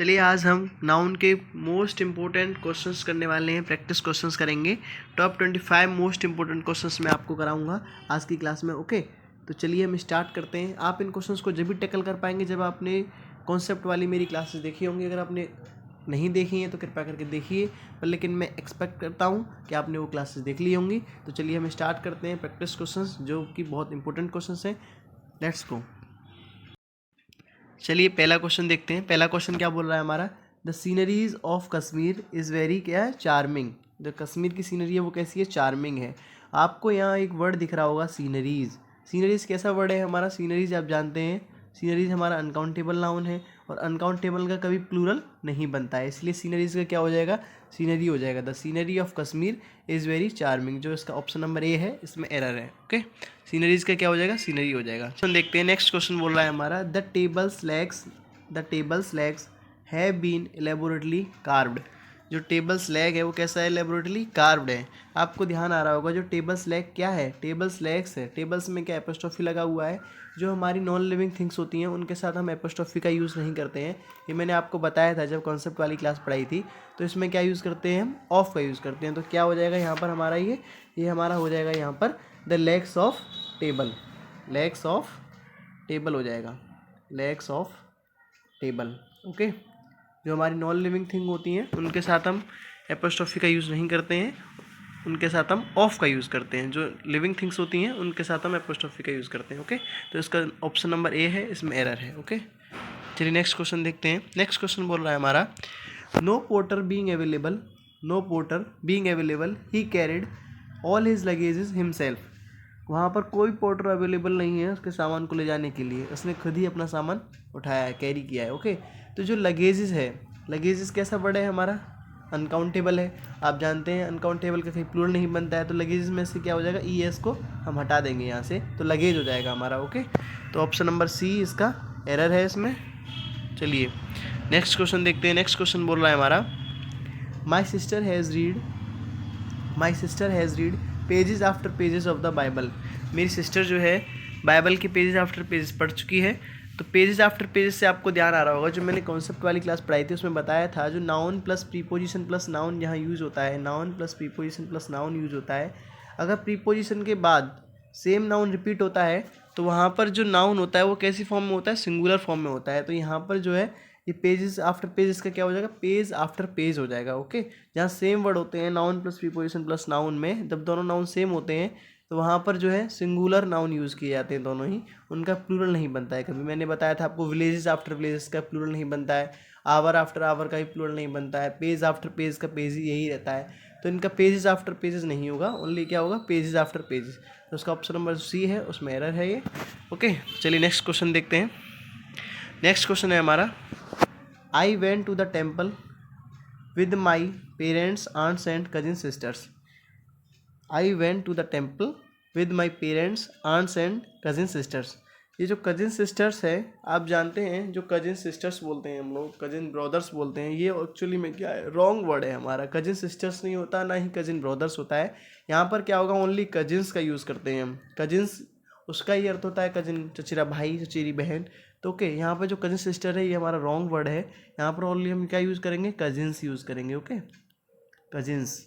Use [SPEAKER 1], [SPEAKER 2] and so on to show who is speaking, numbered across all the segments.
[SPEAKER 1] चलिए आज हम नाउन के मोस्ट इम्पोर्टेंट क्वेश्चंस करने वाले हैं, प्रैक्टिस क्वेश्चंस करेंगे। टॉप 25 मोस्ट इम्पोर्टेंट क्वेश्चंस मैं आपको कराऊंगा आज की क्लास में। ओके, तो चलिए हम स्टार्ट करते हैं। आप इन क्वेश्चंस को जब भी टैकल कर पाएंगे जब आपने कॉन्सेप्ट वाली मेरी क्लासेस देखी होंगी। अगर आपने नहीं देखी हैं तो कृपया करके देखिए, पर लेकिन मैं एक्सपेक्ट करता हूँ कि आपने वो क्लासेस देख ली होंगी। तो चलिए हम स्टार्ट करते हैं प्रैक्टिस क्वेश्चंस जो कि बहुत इंपॉर्टेंट क्वेश्चंस हैं। Let's go. चलिए पहला क्वेश्चन देखते हैं। पहला क्वेश्चन क्या बोल रहा है हमारा, the sceneries of Kashmir is very क्या है, चार्मिंग। जो कश्मीर की सीनरी है वो कैसी है, चार्मिंग है। आपको यहाँ एक वर्ड दिख रहा होगा सीनरीज। सीनरीज कैसा वर्ड है हमारा, सीनरीज आप जानते हैं सीनरीज हमारा अनकाउंटेबल नाउन है और अनकाउंटेबल का कभी प्लूरल नहीं बनता है, इसलिए सीनरीज का क्या हो जाएगा, सीनरी हो जाएगा। The scenery of Kashmir is very charming, जो इसका ऑप्शन नंबर ए है इसमें एरर है। ओके, सीनरीज का क्या हो जाएगा, सीनरी हो जाएगा। क्वेश्चन देखते हैं। नेक्स्ट क्वेश्चन बोल रहा है हमारा, the tables legs have been elaborately carved. जो टेबल्स लेग है वो कैसा है, एलेबोरेटली कार्व्ड है। आपको ध्यान आ रहा होगा जो टेबल्स लेग क्या है, टेबल्स लेग्स है। टेबल्स में क्या एपोस्ट्रोफी लगा हुआ है। जो हमारी नॉन लिविंग थिंग्स होती हैं उनके साथ हम एपोस्ट्रोफी का यूज़ नहीं करते हैं। ये मैंने आपको बताया था जब कॉन्सेप्ट वाली क्लास पढ़ाई थी। तो इसमें क्या यूज़ करते हैं, हम ऑफ का यूज़ करते हैं। तो क्या हो जाएगा यहाँ पर हमारा, ये हमारा हो जाएगा यहाँ पर the legs of table, legs of table हो जाएगा, लेग्स ऑफ टेबल। ओके, जो हमारी नॉन लिविंग थिंग होती हैं उनके साथ हम एपोस्ट्रोफी का यूज़ नहीं करते हैं, उनके साथ हम ऑफ का यूज़ करते हैं। जो लिविंग थिंग्स होती हैं उनके साथ हम एपोस्ट्रोफी का यूज़ करते हैं। ओके, तो इसका ऑप्शन नंबर ए है, इसमें एरर है। ओके, चलिए नेक्स्ट क्वेश्चन देखते हैं। नेक्स्ट क्वेश्चन बोल रहा है हमारा, no porter being available, no porter being available he carried all his luggages himself. वहाँ पर कोई पोर्टर अवेलेबल नहीं है उसके सामान को ले जाने के लिए, उसने खुद ही अपना सामान उठाया है, कैरी किया है। ओके, तो जो लगेजेस है, लगेजेस कैसा वर्ड है हमारा, अनकाउंटेबल है। आप जानते हैं अनकाउंटेबल का कहीं प्लूरल नहीं बनता है, तो लगेजेस में से क्या हो जाएगा, ई एस को हम हटा देंगे यहाँ से, तो लगेज हो जाएगा हमारा। ओके, तो ऑप्शन नंबर सी इसका एरर है इसमें। चलिए नेक्स्ट क्वेश्चन देखते हैं। नेक्स्ट क्वेश्चन बोल रहा है हमारा, my sister has read pages after pages of the Bible. मेरी सिस्टर जो है बाइबल के पेजेस आफ्टर पेजेस पढ़ चुकी है। तो पेजेस आफ्टर पेजेस से आपको ध्यान आ रहा होगा जो मैंने कॉन्सेप्ट वाली क्लास पढ़ाई थी उसमें बताया था, जो noun plus preposition plus noun यहाँ यूज़ होता है, noun plus preposition plus noun use होता है। अगर प्रीपोजिशन के बाद सेम नाउन रिपीट होता है तो वहाँ पर जो नाउन होता है वो कैसी फॉर्म में होता है, सिंगुलर फॉर्म में होता है। तो यहाँ पर जो है ये पेजेस आफ्टर पेजेस का क्या हो जाएगा, पेज आफ्टर पेज हो जाएगा। ओके, जहाँ सेम वर्ड होते हैं noun plus preposition plus noun में, जब दोनों नाउन सेम होते हैं तो वहाँ पर जो है सिंगुलर नाउन यूज़ किए जाते हैं दोनों ही, उनका प्लूरल नहीं बनता है कभी। मैंने बताया था आपको, विलेजेस आफ्टर विलेजेस का प्लूरल नहीं बनता है, आवर आफ्टर आवर का भी प्लूरल नहीं बनता है, पेज आफ्टर पेज का पेज ही यही रहता है। तो इनका पेजेस आफ्टर पेजेस नहीं होगा, ओनली क्या होगा, पेजेस आफ्टर पेजेस। तो उसका ऑप्शन नंबर सी है, उसमें एरर है ये। ओके, चलिए नेक्स्ट क्वेश्चन देखते हैं। नेक्स्ट क्वेश्चन है हमारा, I went to the temple with my parents aunts and cousin sisters. I went to the temple with my parents aunts and cousin sisters. ये जो कजिन सिस्टर्स है, आप जानते हैं जो कजिन सिस्टर्स बोलते हैं हम लोग, कजिन ब्रदर्स बोलते हैं, ये एक्चुअली में क्या है, रॉन्ग वर्ड है हमारा। कजिन सिस्टर्स नहीं होता, ना ही कजिन ब्रदर्स होता है। यहाँ पर क्या होगा, ओनली कजिन्स का यूज़ करते हैं हम। कजिन्स उसका ही अर्थ होता है कजिन, चचेरा भाई चचेरी बहन। तो ओके, यहाँ पर जो कजिन सिस्टर है ये हमारा रॉन्ग वर्ड है। यहाँ पर ओनली हम क्या यूज़ करेंगे, कजिन्स यूज़ करेंगे। Okay, cousins.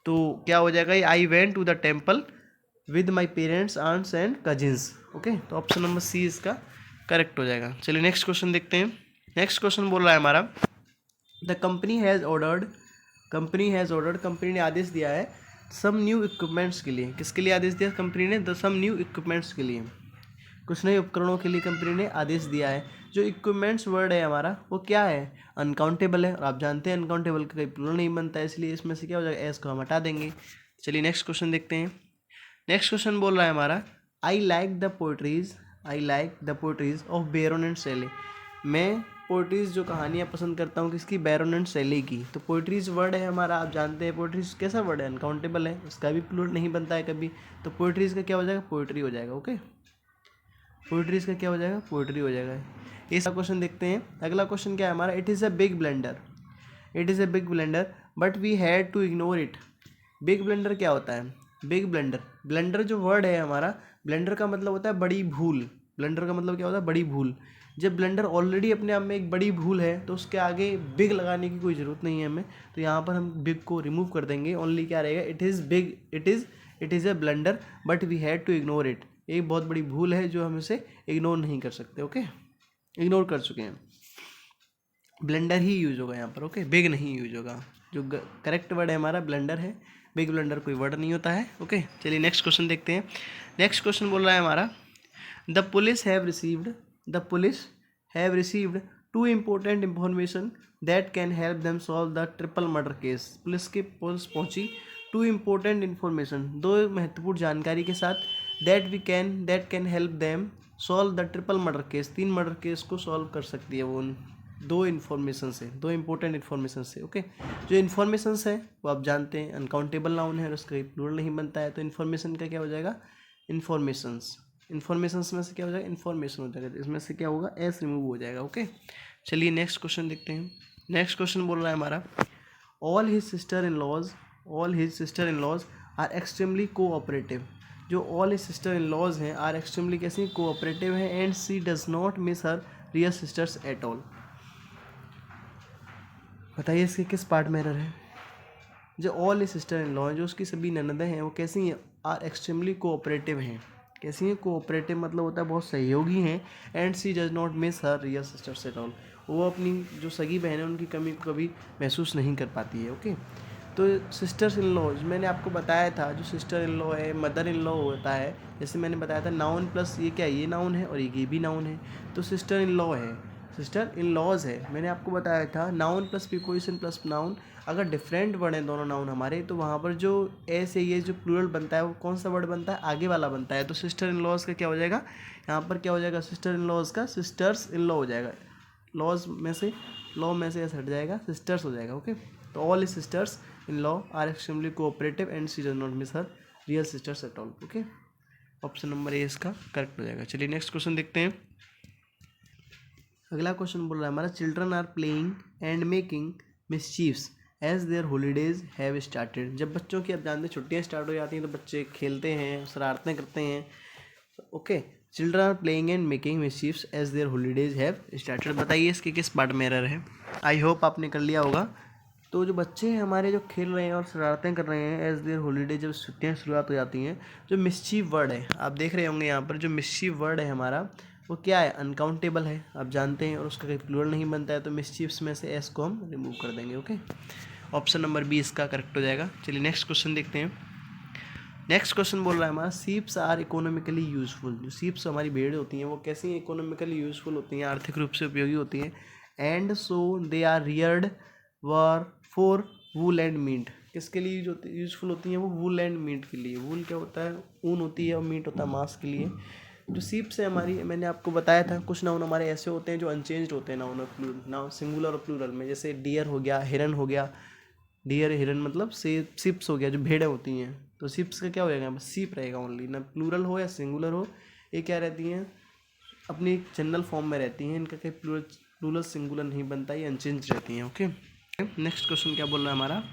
[SPEAKER 1] तो क्या हो जाएगा, I went to the temple with my parents aunts and cousins. Okay, तो ऑप्शन नंबर सी इसका करेक्ट हो जाएगा। चलिए नेक्स्ट क्वेश्चन देखते हैं। नेक्स्ट क्वेश्चन बोल रहा है हमारा, the company has ordered, company ने आदेश दिया है सम न्यू इक्विपमेंट्स के लिए। किसके लिए आदेश दिया कंपनी ने, द सम न्यू इक्विपमेंट्स के लिए, कुछ नए उपकरणों के लिए कंपनी ने आदेश दिया है। जो इक्विपमेंट्स वर्ड है हमारा वो क्या है, अनकाउंटेबल है, और आप जानते हैं अनकाउंटेबल का कोई प्लूरल नहीं बनता है, इसलिए इसमें से क्या हो जाएगा, एस को हम हटा देंगे। चलिए नेक्स्ट क्वेश्चन देखते हैं। नेक्स्ट क्वेश्चन बोल रहा है हमारा, I like the poetries of Byron and Shelley. मैं पोएट्रीज जो कहानियाँ पसंद करता हूँ किसकी, बैरन एंड शेले की। तो पोएट्रीज वर्ड है हमारा, आप जानते हैं पोएट्रीज कैसा वर्ड है, अनकाउंटेबल है, उसका भी प्लूरल नहीं बनता है कभी। तो पोएट्रीज का क्या हो जाएगा, पोएट्री हो जाएगा। ओके, पोएट्रीज का क्या हो जाएगा, पोएट्री हो जाएगा। ये सब क्वेश्चन देखते हैं। अगला क्वेश्चन क्या है हमारा, it is a big blender but we had to ignore it. Big blender क्या होता है, बिग ब्लेंडर जो वर्ड है हमारा, ब्लेंडर का मतलब होता है बड़ी भूल। ब्लंडर का मतलब क्या होता है, बड़ी भूल। जब ब्लंडर ऑलरेडी अपने आप में एक बड़ी भूल है तो उसके आगे बिग लगाने की कोई ज़रूरत नहीं है हमें, तो यहाँ पर हम बिग को रिमूव कर देंगे। ओनली क्या रहेगा, it is big, it is a blunder but we had to ignore it. एक बहुत बड़ी भूल है जो हम इसे इग्नोर नहीं कर सकते। ओके, इग्नोर कर चुके हैं, ब्लेंडर ही यूज होगा यहाँ पर। ओके, बिग नहीं यूज होगा। जो करेक्ट वर्ड है हमारा ब्लेंडर है, बिग ब्लेंडर कोई वर्ड नहीं होता है। ओके, चलिए नेक्स्ट क्वेश्चन देखते हैं। नेक्स्ट क्वेश्चन बोल रहा है हमारा, the police have received two important information that can help them solve the triple murder case. Police के पास पहुंची टू इम्पोर्टेंट इन्फॉर्मेशन, दो महत्वपूर्ण जानकारी के साथ, that can help them solve the triple murder case, 3 murder case को solve कर सकती है वो उन दो इन्फॉर्मेशन से, दो इंपॉर्टेंट इन्फॉर्मेशन से। ओके, जो इन्फॉर्मेशन है वो आप जानते हैं अनकाउंटेबल नाउन है और उसका प्लूरल नहीं बनता है, तो इन्फॉर्मेशन का क्या हो जाएगा, इन्फॉर्मेशंस में से क्या हो जाएगा, इन्फॉर्मेशन हो जाएगा, इसमें से क्या होगा, एस रिमूव हो जाएगा। ओके, चलिए नेक्स्ट क्वेश्चन देखते हैं। नेक्स्ट क्वेश्चन बोल रहा है हमारा, all his sister in laws are extremely cooperative. जो all his sister in laws हैं आर एक्सट्रीमली कैसी, कोऑपरेटिव हैं, and she does not miss her real sisters at all. बताइए इसके किस पार्ट में एरर है। जो all his sister in law, जो उसकी सभी ननदें हैं वो कैसी हैं, आर एक्सट्रीमली कोऑपरेटिव हैं। कैसी हैं, कोऑपरेटिव मतलब होता है बहुत सहयोगी हैं, and she does not miss her real sisters at all. वो अपनी जो सगी बहन है उनकी कमी को कभी महसूस नहीं कर पाती है। ओके, तो सिस्टर्स इन लॉ मैंने आपको बताया था, जो सिस्टर इन लॉ है, मदर इन लॉ होता है, जैसे मैंने बताया था नाउन प्लस ये क्या, ये नाउन है और ये भी नाउन है, तो सिस्टर इन लॉ है, सिस्टर इन लॉज है। मैंने आपको बताया था noun plus preposition plus noun, अगर डिफरेंट वर्ड हैं दोनों नाउन हमारे, तो वहाँ पर जो ए से ये जो प्लूरल बनता है वो कौन सा वर्ड बनता है, आगे वाला बनता है। तो सिस्टर इन लॉज का क्या हो जाएगा, यहाँ पर क्या हो जाएगा, सिस्टर इन लॉज का सिस्टर्स इन लॉ हो जाएगा। लॉज में से, लॉ में से ऐसा हट जाएगा, सिस्टर्स हो जाएगा। ओके, तो all sisters in law are extremely cooperative and she does not miss her real sisters at all. Okay, option number A इसका करेक्ट हो जाएगा। चलिए नेक्स्ट क्वेश्चन देखते हैं। अगला क्वेश्चन बोल रहा है हमारा, children are playing and making मिसचीव्स as their holidays have started. जब बच्चों की, आप जानते हैं, छुट्टियां स्टार्ट हो जाती हैं तो बच्चे खेलते हैं, शरारतें करते हैं। Okay, children are playing and making मिसचीव्स as their holidays have started. बताइए इसके किस पार्ट में एरर है। आई होप आपने कर लिया होगा। तो जो बच्चे हैं हमारे जो खेल रहे हैं और शरारतें कर रहे हैं एज देयर हॉलीडे, जब छुट्टियां शुरुआत हो जाती हैं, जो मिसचीव वर्ड है आप देख रहे होंगे यहाँ पर, जो मिसचीव वर्ड है हमारा वो क्या है, अनकाउंटेबल है, आप जानते हैं, और उसका कहीं प्लूरल नहीं बनता है, तो मिसचीव्स में से एस को हम रिमूव कर देंगे। ओके, ऑप्शन नंबर बी इसका करेक्ट हो जाएगा। चलिए नेक्स्ट क्वेश्चन देखते हैं। नेक्स्ट क्वेश्चन बोल रहा है हमारा, सीप्स आर इकोनॉमिकली यूजफुल। जो सीप्स हमारी भेड़ होती हैं वो कैसी इकोनॉमिकली यूजफुल होती हैं, आर्थिक रूप से उपयोगी होती हैं, and so they are reared were for wool and meat. किसके लिए जो यूजफुल होती हैं, वो वूल एंड मीट के लिए। वूल क्या होता है, ऊन होती है, और मीट होता है मांस के लिए। जो सीप्स है हमारी, मैंने आपको बताया था कुछ नाउन हमारे ऐसे होते हैं जो अनचेंज्ड होते हैं नाउन और प्लूरल, नाउन सिंगुलर और प्लूरल में, जैसे डियर हो गया, हिरन हो गया, डियर हिरन मतलब सिप्स हो गया, जो भेड़ें होती हैं, तो सिप्स का क्या हो जाएगा, सीप रहेगा ओनली, ना प्लूरल हो या सिंगुलर हो, ये क्या रहती हैं, अपनी जनरल फॉर्म में रहती हैं, इनका कहीं प्लूरल सिंगुलर नहीं बनता, ये अनचेंज रहती हैं। ओके, नेक्स्ट क्वेश्चन क्या बोल रहा है हमारा,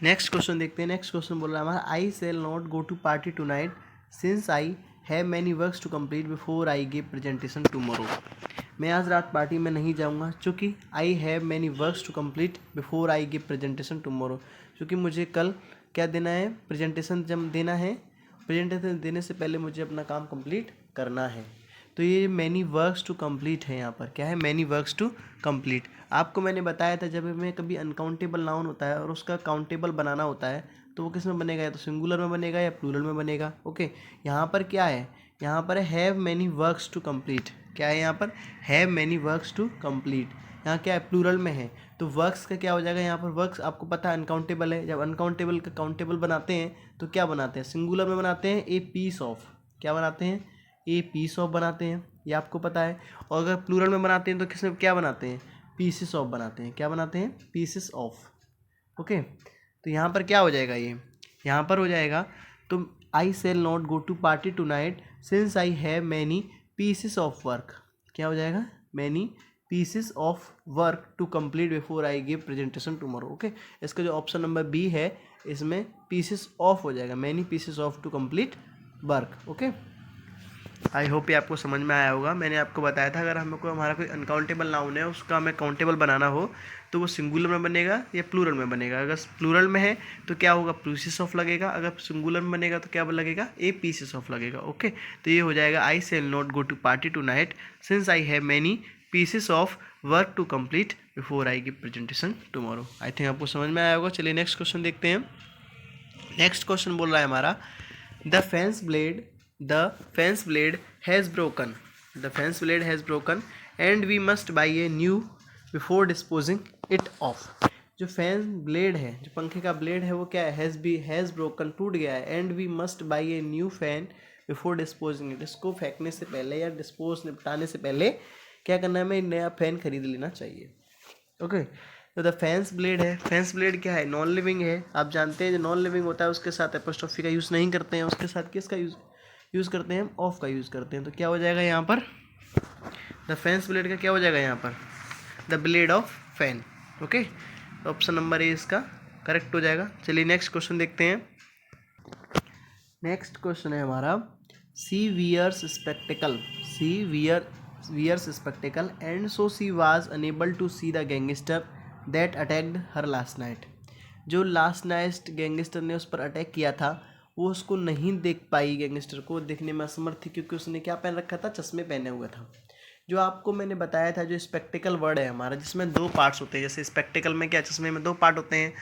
[SPEAKER 1] नेक्स्ट क्वेश्चन देखते हैं। नेक्स्ट क्वेश्चन बोल रहा है हमारा, I shall not go to party tonight since I have many works to complete before I give presentation tomorrow. मैं आज रात पार्टी में नहीं जाऊंगा क्योंकि I have many works to complete before I give presentation tomorrow, क्योंकि मुझे कल क्या देना है, प्रेजेंटेशन जब देना है, प्रेजेंटेशन देने से पहले मुझे अपना काम कंप्लीट करना है। तो ये मैनी वर्क्स टू कंप्लीट है, यहाँ पर क्या है, मैनी वर्क्स टू कंप्लीट। आपको मैंने बताया था जब हमें कभी अनकाउंटेबल नाउन होता है और उसका काउंटेबल बनाना होता है तो वो किस में बनेगा, या तो सिंगुलर में बनेगा या प्लूरल में बनेगा। ओके, यहाँ पर क्या है, यहाँ पर have many works to complete, क्या है यहाँ पर, have many works to complete, यहाँ क्या है, प्लूरल में है, तो वर्क्स का क्या हो जाएगा, यहाँ पर वर्क्स आपको पता है अनकाउंटेबल है, जब अनकाउंटेबल का काउंटेबल बनाते हैं तो क्या बनाते हैं, सिंगुलर में बनाते हैं ए पीस ऑफ, क्या बनाते हैं, ए पीस ऑफ बनाते हैं, ये आपको पता है। और अगर प्लूरल में बनाते हैं तो किस में क्या बनाते हैं, पीसेस ऑफ बनाते हैं, क्या बनाते हैं, पीसेस ऑफ। ओके, तो यहाँ पर क्या हो जाएगा, ये यहाँ पर हो जाएगा, तो I shall not go to party tonight since I have many pieces of work, क्या हो जाएगा, many pieces of work to complete before I give presentation tomorrow. Okay, इसका जो ऑप्शन नंबर बी है इसमें पीसेस ऑफ हो जाएगा, many pieces of to complete work. Okay, I hope ये आपको समझ में आया होगा। मैंने आपको बताया था अगर हमको हमारा कोई अनकाउंटेबल नाउन है उसका हमें काउंटेबल बनाना हो तो वो सिंगुलर में बनेगा या प्लूरल में बनेगा। अगर प्लूरल में है तो क्या होगा, पीसेस ऑफ लगेगा। अगर सिंगुलर में बनेगा तो क्या लगेगा, ए पीसेस ऑफ लगेगा। ओके, तो ये हो जाएगा I shall not go to party tonight since I have many pieces of work to complete before I give presentation tomorrow. I think आपको समझ में आया होगा। चलिए नेक्स्ट क्वेश्चन देखते हैं। नेक्स्ट क्वेश्चन बोल रहा है हमारा the fence blade has broken, the fence blade has broken and we must buy a new before disposing it off. जो फैन ब्लेड है, जो पंखे का ब्लेड है वो क्या है, हैज़ ब्रोकन, टूट गया है। And we must buy a new fan before disposing it, इसको फेंकने से पहले या डिस्पोज निपटाने से पहले क्या करना है, हमें नया फैन खरीद लेना चाहिए। ओके, तो द फैंस ब्लेड है, फैंस ब्लेड क्या है, नॉन लिविंग है। आप जानते हैं जो नॉन लिविंग होता है उसके साथ एपोस्ट्रोफी का यूज़ नहीं करते हैं, उसके साथ किसका यूज़ करते हैं, हम ऑफ का यूज़ करते हैं। तो क्या हो जाएगा यहाँ पर, द फैंस ब्लेड का क्या हो जाएगा यहाँ पर, the blade of fan. Okay, तो ऑप्शन नंबर ए इसका करेक्ट हो जाएगा। चलिए नेक्स्ट क्वेश्चन देखते हैं। नेक्स्ट क्वेश्चन है हमारा she wears spectacle and so she was unable to see the gangster that attacked her last night. जो लास्ट नाइट गैंगस्टर ने उस पर अटैक किया था वो उसको नहीं देख पाई, गैंगस्टर को देखने में असमर्थ थी क्योंकि उसने क्या पहन रखा था, चश्मे पहने हुए था। जो आपको मैंने बताया था जो स्पेक्टिकल वर्ड है हमारा जिसमें दो पार्ट्स होते हैं, जैसे स्पेक्टिकल में क्या, चश्मे में दो पार्ट होते हैं,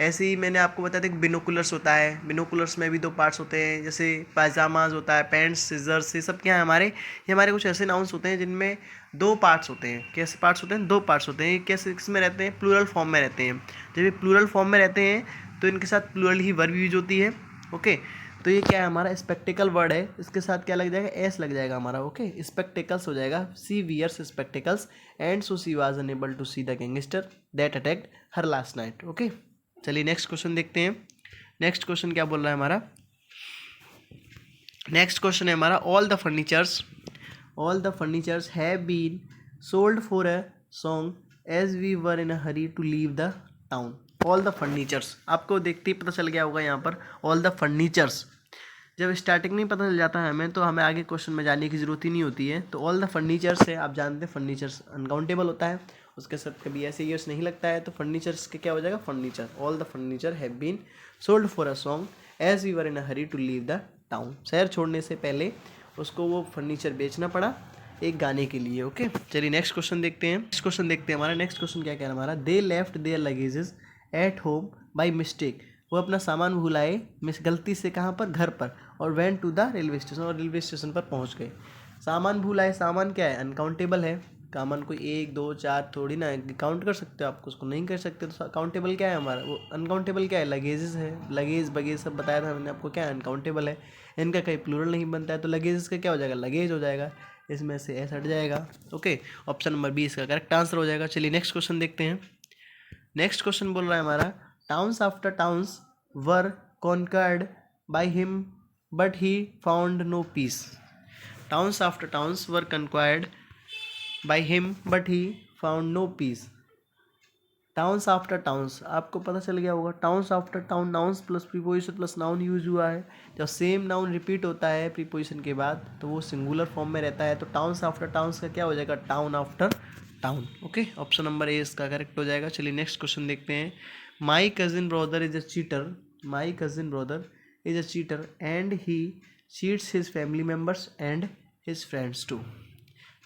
[SPEAKER 1] ऐसे ही मैंने आपको बताया था कि बिनोकुलर्स होता है, बिनोकुलर्स में भी दो पार्ट्स होते हैं, जैसे पायजामाज होता है, पैंट्स, सीजर्स, ये सब क्या है हमारे, ये हमारे कुछ ऐसे नाउन्स होते हैं जिनमें दो पार्ट्स होते हैं। कैसे पार्ट्स होते हैं, दो पार्ट्स होते हैं। ये कैसे किसमें रहते हैं, प्लूरल फॉर्म में रहते हैं। जब ये प्लूरल फॉर्म में रहते हैं तो इनके साथ प्लूरल ही वर्ब यूज होती है। ओके, तो ये क्या है हमारा स्पेक्टिकल वर्ड है, इसके साथ क्या लग जाएगा, एस लग जाएगा हमारा। ओके, स्पेक्टिकल्स हो जाएगा, she wears spectacles and so she was unable to see the gangster that attacked her last night. Okay, चलिए नेक्स्ट क्वेश्चन देखते हैं। नेक्स्ट क्वेश्चन क्या बोल रहा है हमारा, नेक्स्ट क्वेश्चन है हमारा all the furnitures have been sold for a song as we were in a hurry to leave the town. All the furnitures, आपको देखते ही पता चल गया होगा यहाँ पर ऑल द फर्नीचर्स। जब स्टार्टिंग नहीं पता चल जाता है हमें तो हमें आगे क्वेश्चन में जाने की ज़रूरत ही नहीं होती है। तो ऑल द फर्नीचर्स है, आप जानते हैं फर्नीचर्स अनकाउंटेबल होता है, उसके साथ कभी ऐसे ईयर्स नहीं लगता है, तो फर्नीचर्स के क्या हो जाएगा, furniture. All the furniture have been sold for a song as we were in a hurry to leave the town. शहर छोड़ने से पहले उसको वो फर्नीचर बेचना पड़ा एक गाने के लिए। ओके, चलिए नेक्स्ट क्वेश्चन देखते हैं। हमारा नेक्स्ट क्वेश्चन क्या कह रहा है हमारा, they left their luggages at home by mistake. वो अपना सामान भुलाए गलती से, कहाँ पर, घर पर, और went to the railway station, और रेलवे स्टेशन पर पहुँच गए। सामान भुलाए, सामान क्या है, अनकाउंटेबल है। सामान कोई 1 2 4 थोड़ी ना काउंट कर सकते हो, आपको उसको नहीं कर सकते। तो काउंटेबल क्या है हमारा, वो अनकाउंटेबल क्या है, लगेजेस है। लगेज बगेज सब बताया था मैंने आपको, क्या है, अनकाउंटेबल है। इनका कहीं प्लूरल नहीं बनता है तो लगेजेस का क्या हो जाएगा, लगेज हो जाएगा, इसमें से एस हट जाएगा। ओके, ऑप्शन नंबर 20 का करेक्ट आंसर हो जाएगा। चलिए नेक्स्ट क्वेश्चन देखते हैं। नेक्स्ट क्वेश्चन बोल रहा है हमारा towns after towns were conquered by him but he found no peace. Towns after towns were conquered by him but he found no peace. Towns after towns, आपको पता चल गया होगा, towns after town, nouns plus preposition plus noun use हुआ है। जब same noun repeat होता है प्रीपोजिशन के बाद तो वो सिंगुलर फॉर्म में रहता है। तो टाउन्स आफ्टर टाउन्स का क्या हो जाएगा, town after town. Okay, option number A इसका करेक्ट हो जाएगा। चलिए नेक्स्ट क्वेश्चन देखते हैं। My cousin brother is a cheater, my cousin brother is a cheater and he cheats his family members and his friends too.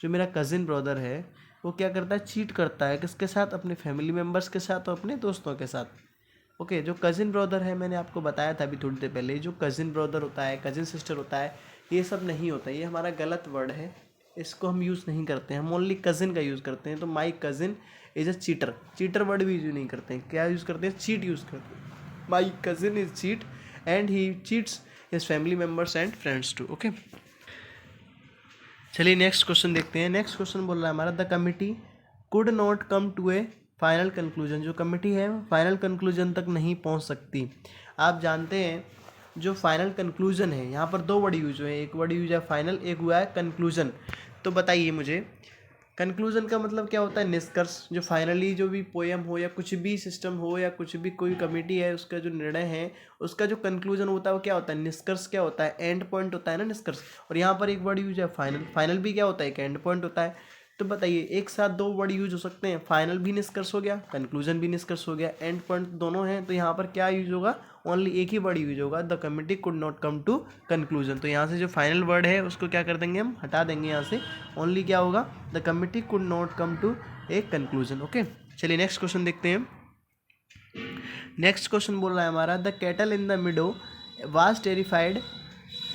[SPEAKER 1] जो मेरा cousin brother है वो क्या करता है, चीट करता है, किसके साथ, अपने फैमिली मेम्बर्स के साथ और अपने दोस्तों के साथ। ओके, जो कजिन ब्रदर है मैंने आपको बताया था अभी थोड़ी देर पहले, जो कजिन ब्रदर होता है, कजिन सिस्टर होता है, ये सब नहीं होता, ये हमारा गलत वर्ड है, इसको हम यूज़ नहीं करते हैं, हम ओनली कजिन का यूज़ करते हैं। तो माई cousin is a cheater, cheater word भी यूज नहीं करते हैं, क्या यूज़ करते हैं, चीट यूज़ करते हैं। My cousin is cheat and he cheats his family members and friends too. Okay, चलिए नेक्स्ट क्वेश्चन देखते हैं। नेक्स्ट क्वेश्चन बोल रहा है हमारा the committee could not come to a final conclusion. जो कमिटी है फाइनल कंक्लूजन तक नहीं पहुंच सकती। आप जानते हैं जो फाइनल कंक्लूजन है यहाँ पर दो वर्ड यूज हुए हैं, एक वर्ड यूज है फाइनल, एक हुआ है कंक्लूजन। तो बताइए मुझे कंक्लूजन का मतलब क्या होता है? निष्कर्ष। जो फाइनली जो भी पोएम हो या कुछ भी सिस्टम हो या कुछ भी कोई कमेटी है, उसका जो निर्णय है, उसका जो कंक्लूजन होता है वो क्या होता है? निष्कर्ष क्या होता है? एंड पॉइंट होता है ना निष्कर्ष। और यहाँ पर एक वर्ड यूज है फाइनल। फाइनल भी क्या होता है? एक एंड पॉइंट होता है। तो बताइए, एक साथ दो वर्ड यूज हो सकते हैं? फाइनल भी निष्कर्ष हो गया, कंक्लूजन भी निष्कर्ष हो गया, एंड पॉइंट दोनों हैं, तो यहाँ पर क्या यूज होगा? ओनली एक ही वर्ड यूज होगा, the committee could not come to conclusion. तो यहाँ से जो फाइनल वर्ड है उसको क्या कर देंगे? हम हटा देंगे यहाँ से। ओनली क्या होगा? The committee could not come to a conclusion. Okay, चलिए नेक्स्ट क्वेश्चन देखते हैं। नेक्स्ट क्वेश्चन बोल रहा है हमारा, the cattle in the meadow was terrified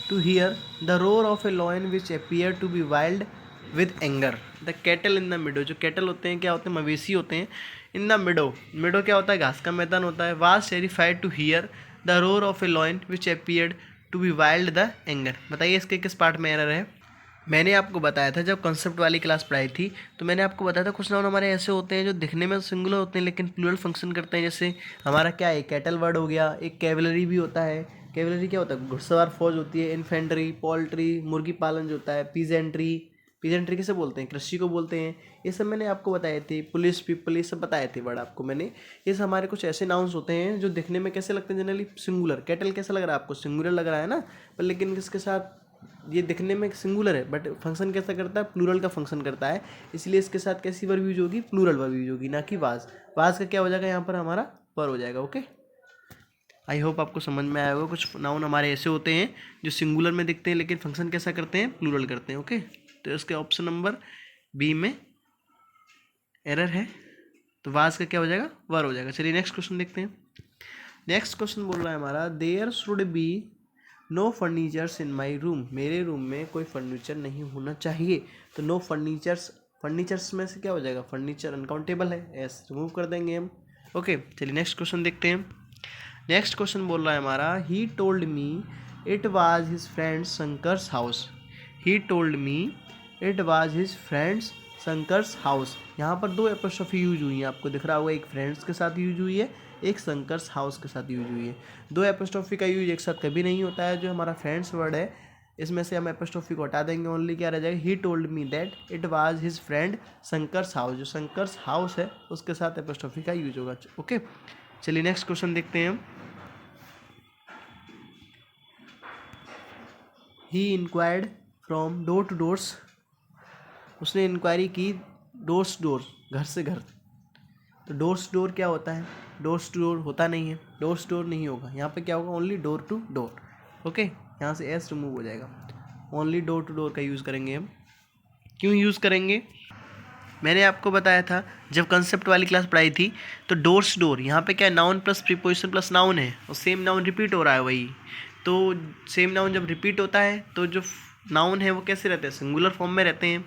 [SPEAKER 1] to hear the roar of a lion which appear to be wild with anger. The cattle in the meadow, जो cattle होते हैं क्या होते हैं? मवेशी होते हैं। इन द मिडो, मिडो क्या होता है? घास का मैदान होता है। Was terrified to hear the roar of a lion which appeared to be wild the anger. बताइए इसके किस पार्ट में एरर है? मैंने आपको बताया था जब कॉन्सेप्ट वाली क्लास पढ़ाई थी, तो मैंने आपको बताया था कुछ नाउन हमारे ऐसे होते हैं जो दिखने में सिंगुलर होते हैं लेकिन प्लूरल फंक्शन करते हैं। जैसे हमारा क्या है? कैटल वर्ड हो गया। एक कैवलरी भी होता है। कैवलरी क्या होता है? घुड़सवार फौज होती है। इन्फेंट्री, पोल्ट्री, मुर्गी पालन जो होता है। पीजेंट्री, पीजेंट्री किसे बोलते हैं? कृषि को बोलते हैं। ये सब मैंने आपको बताए थे। पुलिस, पीपल, ये सब बताए थे वर्ड आपको मैंने। ये सब हमारे कुछ ऐसे नाउन्स होते हैं जो दिखने में कैसे लगते हैं? Generally singular. कैटल कैसा लग रहा है आपको? सिंगुलर लग रहा है ना, पर लेकिन किसके साथ? ये दिखने में सिंगुलर है बट फंक्शन कैसा करता है? प्लूरल का फंक्शन करता है। इसलिए इसके साथ कैसी वर्ब यूज होगी? प्लूरल वर्ब यूज होगी, ना कि वाज। वाज का क्या हो जाएगा? यहाँ पर हमारा पर हो जाएगा। ओके, आई होप आपको समझ में आया होगा। कुछ नाउन हमारे ऐसे होते हैं जो सिंगुलर में दिखते हैं लेकिन फंक्शन कैसा करते हैं? प्लूरल करते हैं। ओके, तो इसके ऑप्शन नंबर बी में एरर है, तो वाज का क्या हो जाएगा? वर हो जाएगा। चलिए नेक्स्ट क्वेश्चन देखते हैं। नेक्स्ट क्वेश्चन बोल रहा है हमारा, there should be no furnitures in my room. मेरे रूम में कोई फर्नीचर नहीं होना चाहिए। तो नो फर्नीचर्स, फर्नीचर्स में से क्या हो जाएगा? फर्नीचर अनकाउंटेबल है, एस रिमूव कर देंगे हम। ओके, चलिए नेक्स्ट क्वेश्चन देखते हैं। नेक्स्ट क्वेश्चन बोल रहा है हमारा, he told me it was his friend Shankar's house. He told me it was his friend's Shankar's house. यहाँ पर दो एपोस्ट्रोफी यूज हुई है, आपको दिख रहा होगा। एक फ्रेंड्स के साथ यूज हुई है, एक शंकर्स हाउस के साथ यूज हुई है। दो एपोस्ट्रोफी का यूज एक साथ कभी नहीं होता है। जो हमारा फ्रेंड्स वर्ड है इसमें से हम एपोस्ट्रोफी को हटा देंगे। ओनली क्या रह जाएगा? He told me that it was his friend Shankar's house. जो शंकर्स हाउस है उसके साथ एपोस्ट्रोफी का यूज होगा। ओके, चलिए नेक्स्ट क्वेश्चन देखते हैं हम। He inquired from door to doors. उसने इंक्वायरी की डोर्स टू डोर, घर से घर। तो डोर्स डोर क्या होता है? डोर्स टू डोर होता नहीं है, डोर्स डोर नहीं होगा। यहाँ पे क्या होगा? Only door to door. Okay, यहाँ से एस रिमूव हो जाएगा। ओनली डोर टू डोर का यूज़ करेंगे हम। क्यों यूज़ करेंगे? मैंने आपको बताया था जब कंसेप्ट वाली क्लास पढ़ाई थी, तो डोर्स डोर यहाँ पे क्या है? Noun plus preposition plus noun है, और सेम नाउन रिपीट हो रहा है वही। तो सेम नाउन जब रिपीट होता है तो जो नाउन है वो कैसे रहते हैं? सिंगुलर फॉर्म में रहते हैं।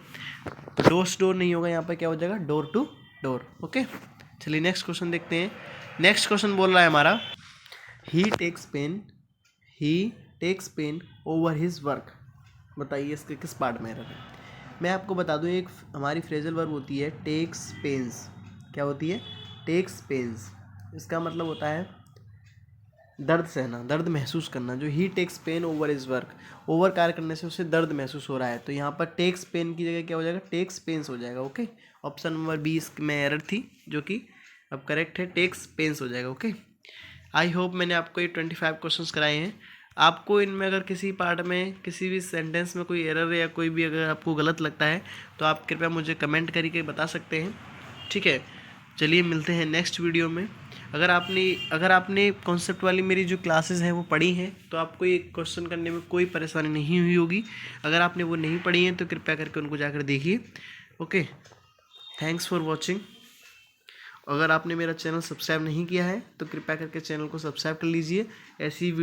[SPEAKER 1] डोर्स डोर नहीं होगा, यहाँ पे क्या हो जाएगा? Door to door. ओके, चलिए नेक्स्ट क्वेश्चन देखते हैं। नेक्स्ट क्वेश्चन बोल रहा है हमारा, he takes pain over his work. बताइए इसके किस पार्ट में एरर है? मैं आपको बता दूं, एक हमारी फ्रेजल वर्ब होती है टेक्स पेन्स। क्या होती है? Takes pains. इसका मतलब होता है दर्द सहना, दर्द महसूस करना। जो he takes pain over his work, over कार्य करने से उसे दर्द महसूस हो रहा है, तो यहाँ पर टेक्स पेन की जगह क्या हो जाएगा? टेक्स पेन्स हो जाएगा। ओके, ऑप्शन नंबर 20 में एरर थी जो कि अब करेक्ट है, टेक्स पेन्स हो जाएगा। ओके, आई होप मैंने आपको ये 25 क्वेश्चंस कराए हैं। आपको इनमें अगर किसी पार्ट में, किसी भी सेंटेंस में कोई एरर या कोई भी अगर आपको गलत लगता है तो आप कृपया मुझे कमेंट करके बता सकते हैं। ठीक है, चलिए मिलते हैं नेक्स्ट वीडियो में। अगर आपने कॉन्सेप्ट वाली मेरी जो क्लासेस हैं वो पढ़ी हैं तो आपको ये क्वेश्चन करने में कोई परेशानी नहीं हुई होगी। अगर आपने वो नहीं पढ़ी हैं तो कृपया करके उनको जाकर देखिए। Okay, thanks for watching. अगर आपने मेरा चैनल सब्सक्राइब नहीं किया है तो कृपया करके चैनल को सब्सक्राइब कर लीजिए। ऐसी वीडियो